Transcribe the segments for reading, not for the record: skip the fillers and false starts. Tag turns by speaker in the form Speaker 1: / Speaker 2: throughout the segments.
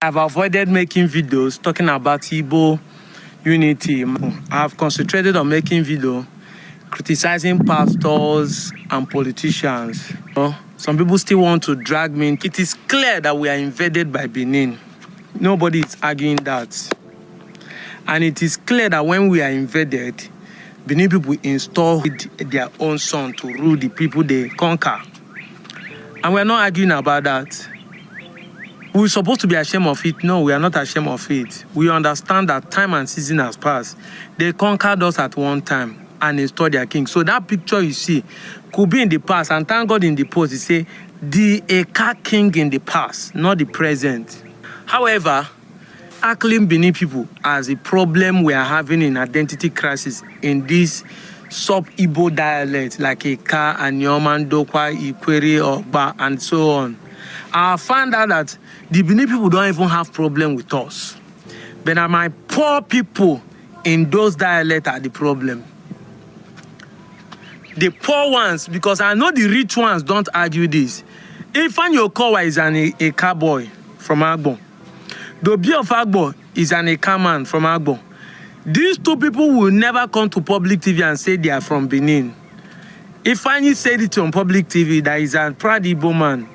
Speaker 1: I've avoided making videos talking about Igbo unity. I've concentrated on making videos criticizing pastors and politicians. Some people still want to drag me in. It is clear that we are invaded by Benin. Nobody is arguing that. And it is clear that when we are invaded, Benin people install their own son to rule the people they conquer. And we're not arguing about that. We're supposed to be ashamed of it. No, we are not ashamed of it. We understand that time and season has passed. They conquered us at one time and installed their king. So that picture you see could be in the past. And thank God in the post, it say the Eka king in the past, not the present. However, tackling Benin people as a problem we are having in identity crisis in this sub-Igbo dialect like Eka, Anyoman, Dokwa, Ikwere, Ogba, and so on. I found out that the Benin people don't even have problem with us. But my poor people in those dialects are the problem. The poor ones, because I know the rich ones don't argue this. Ifan Yokowa is an Eka boy from Agbo. Dobi of Agbo is an Eka man from Agbo. These two people will never come to public TV and say they are from Benin. Ifan said it on public TV that he's a proud Igbo man.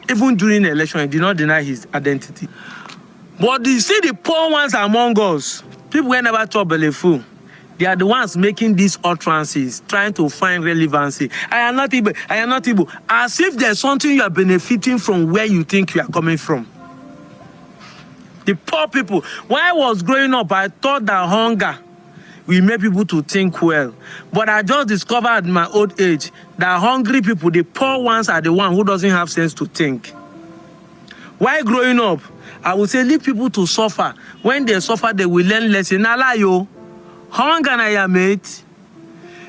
Speaker 1: Even during the election, he did not deny his identity. But you see the poor ones among us, people who never talk belleful. They are the ones making these utterances, trying to find relevancy. I am not Igbo, I am not Igbo. As if there's something you are benefiting from where you think you are coming from. The poor people. When I was growing up, I thought that hunger will make people to think well. But I just discovered at my old age that hungry people, the poor ones, are the one who doesn't have sense to think. While growing up, I would say leave people to suffer. When they suffer, they will learn lesson. Nalayo, hunger na ya mate.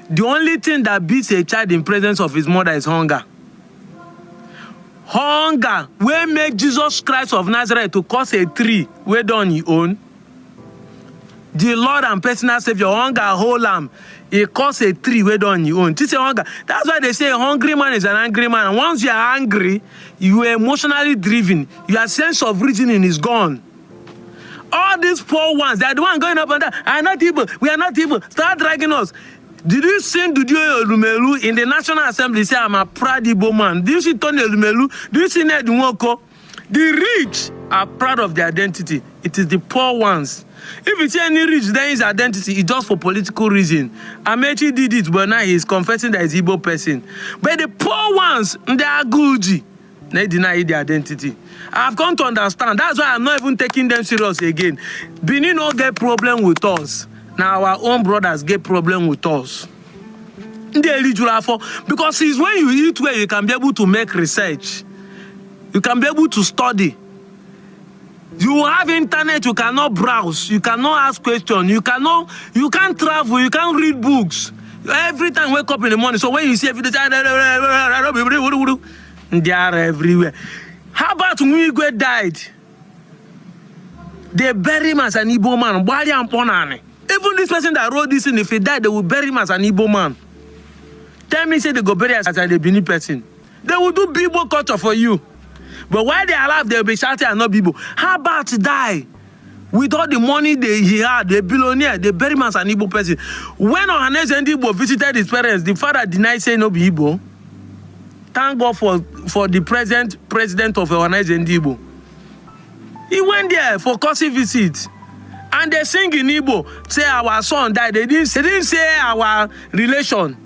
Speaker 1: The only thing that beats a child in presence of his mother is hunger. Hunger will make Jesus Christ of Nazareth to curse a tree where done he own. The Lord and personal Savior, hunger whole lamb, he caused a tree where done you own. This is hunger. That's why they say a hungry man is an angry man. And once you are angry, you are emotionally driven. Your sense of reasoning is gone. All these poor ones, they are the ones going up and down. I are not Igbo. We are not Igbo. Start dragging us. Did you sing Dudio Olumelu in the National Assembly say I'm a proud Igbo man? Did you see Tony Olumelu? Do you see Ned Nwoko? The rich are proud of their identity. It is the poor ones. If you see any rich, then his identity is just for political reason. Amechi did it, but now he's confessing that he's Igbo person. But the poor ones, they are Gucci. They deny their identity. I've come to understand. That's why I'm not even taking them serious again. Benin don't get problem with us. Now our own brothers get problem with us. Because it's when you eat where you can be able to make research. You can be able to study. You have internet, you cannot browse, you cannot ask questions, you can't travel, you can't read books. Every time you wake up in the morning, so when you see everything, they are everywhere. How about when Igwe died? They bury him as an Igbo man. Even this person that wrote this in, if he died, they will bury him as an Igbo man. Tell me, say they go bury us as a Benin person. They will do Igbo culture for you. But while they are alive, they will be shouting and not Igbo. How about die? With all the money he had, the billionaire, they bury him as an Igbo person. When Ohanes and Igbo visited his parents, the father denied saying no be Igbo. Thank God for the present president of Ohanes and Igbo. He went there for courtesy visit. And they sing in Igbo, say our son died. They didn't say our relation.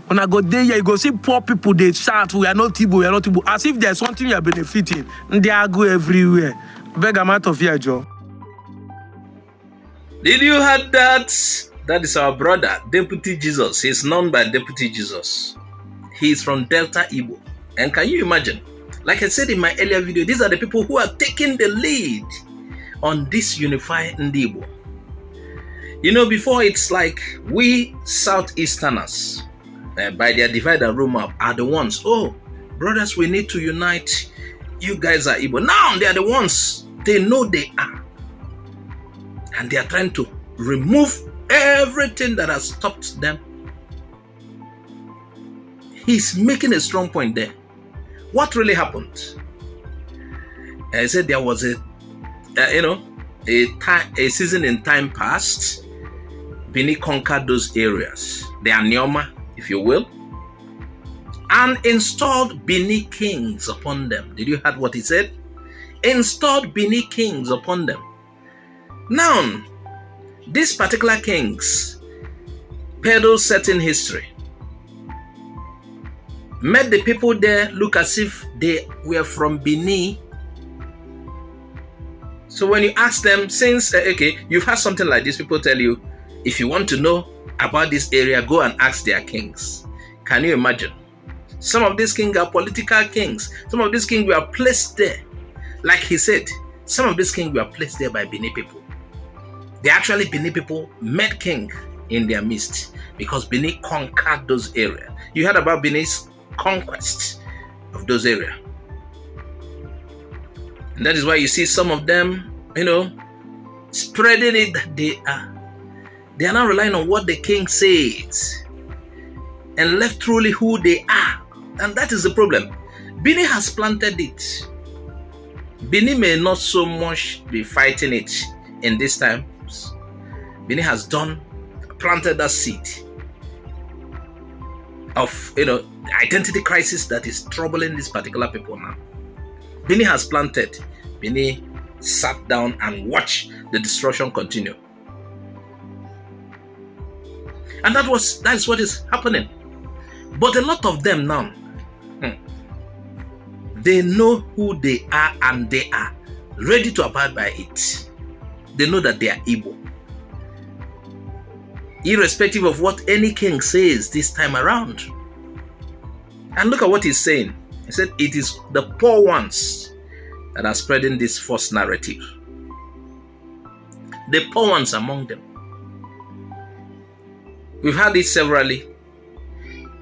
Speaker 1: When I go there, you go see poor people, they shout, we are not Igbo, we are not Igbo. As if there's something you are benefiting. And they are go everywhere. Beg I'm out of here, Joe.
Speaker 2: Did you hear that? That is our brother, Deputy Jesus. He is known by Deputy Jesus. He is from Delta Igbo. And can you imagine? Like I said in my earlier video, these are the people who are taking the lead on this unified Igbo. You know, before it's like we Southeasterners, by their divide and rule map, are the ones, oh, brothers, we need to unite. You guys are Igbo. Now they are the ones, they know they are. And they are trying to remove everything that has stopped them. He's making a strong point there. What really happened? I said there was a season in time past. Benin conquered those areas, the Anioma, if you will, and installed Benin kings upon them. Did you hear what he said? Installed Benin kings upon them. Now, these particular kings peddle certain history, made the people there look as if they were from Benin. So when you ask them, since, you've had something like this, people tell you, if you want to know about this area, go and ask their kings. Can you imagine? Some of these kings are political kings. Some of these kings were placed there. Like he said, some of these kings were placed there by Benin people. They actually, Benin people made king in their midst because Benin conquered those areas. You heard about Benin's conquest of those areas. And that is why you see some of them, spreading it that they are not relying on what the king says and left truly who they are. And that is the problem. Benin has planted it. Benin may not so much be fighting it in these times. Benin has planted that seed of, identity crisis that is troubling these particular people now. Benin has planted. Benin sat down and watched the destruction continue. And that is what is happening. But a lot of them now, they know who they are and they are ready to abide by it. They know that they are Igbo. Irrespective of what any king says this time around. And look at what he's saying. He said, it is the poor ones that are spreading this false narrative. The poor ones among them. We've had it severally.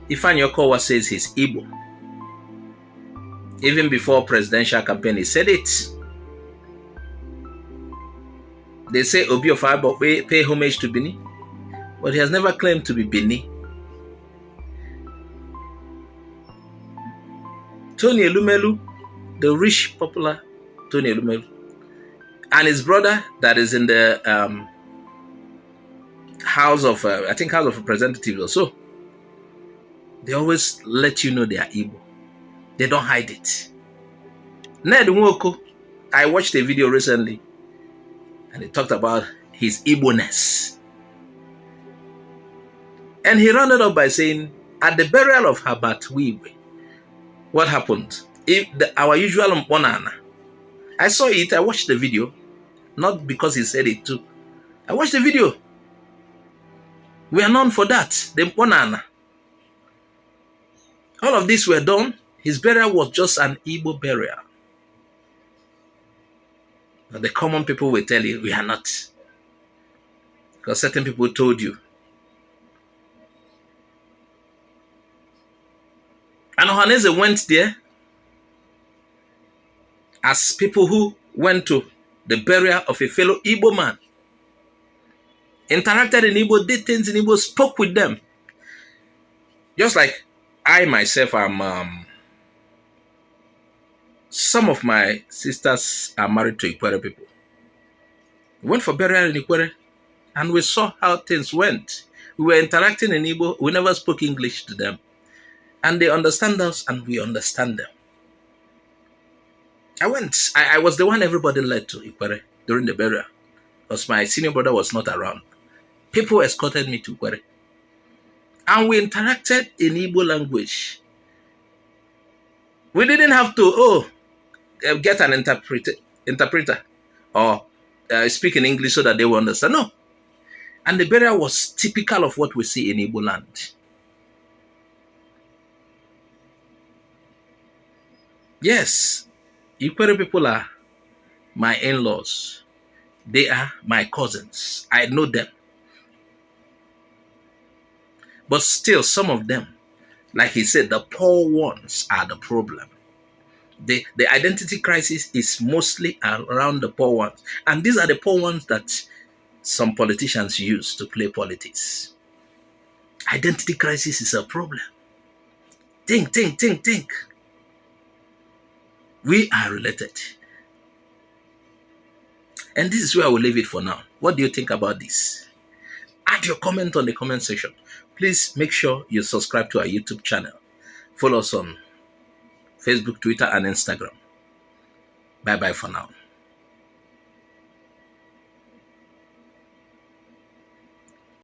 Speaker 2: Ifeanyi Okowa says he's Igbo. Even before presidential campaign, he said it. They say Obi of Igbo pay homage to Benin, but he has never claimed to be Benin. Tony Elumelu, the rich, popular Tony Elumelu, and his brother that is in the House of Representatives or so, they always let you know they are Igbo. They don't hide it. Ned Nwoko, I watched a video recently and he talked about his Igbo-ness. And he rounded up by saying, at the burial of Habat Wiwe, what happened? Our usual Mponana. I saw it, I watched the video, not because he said it too. I watched the video. We are known for that, the Mponana. All of this were done. His burial was just an Igbo burial. But the common people will tell you, we are not. Because certain people told you. And Ohaneze went there as people who went to the burial of a fellow Igbo man. Interacted in Igbo, did things in Igbo, spoke with them. Just like I myself am, some of my sisters are married to Ikwere people. We went for burial in Ikwere and we saw how things went. We were interacting in Igbo, we never spoke English to them. And they understand us and we understand them. I was the one everybody led to Ikwere during the burial because my senior brother was not around. People escorted me to Ikwere. And we interacted in Igbo language. We didn't have to, get an interpreter or speak in English so that they will understand. No. And the burial was typical of what we see in Igbo land. Yes, Ikwere people are my in-laws. They are my cousins. I know them. But still, some of them, like he said, the poor ones are the problem. The identity crisis is mostly around the poor ones. And these are the poor ones that some politicians use to play politics. Identity crisis is a problem. Think. We are related. And this is where I will leave it for now. What do you think about this? Add your comment on the comment section. Please make sure you subscribe to our YouTube channel. Follow us on Facebook, Twitter, and Instagram. Bye-bye for now.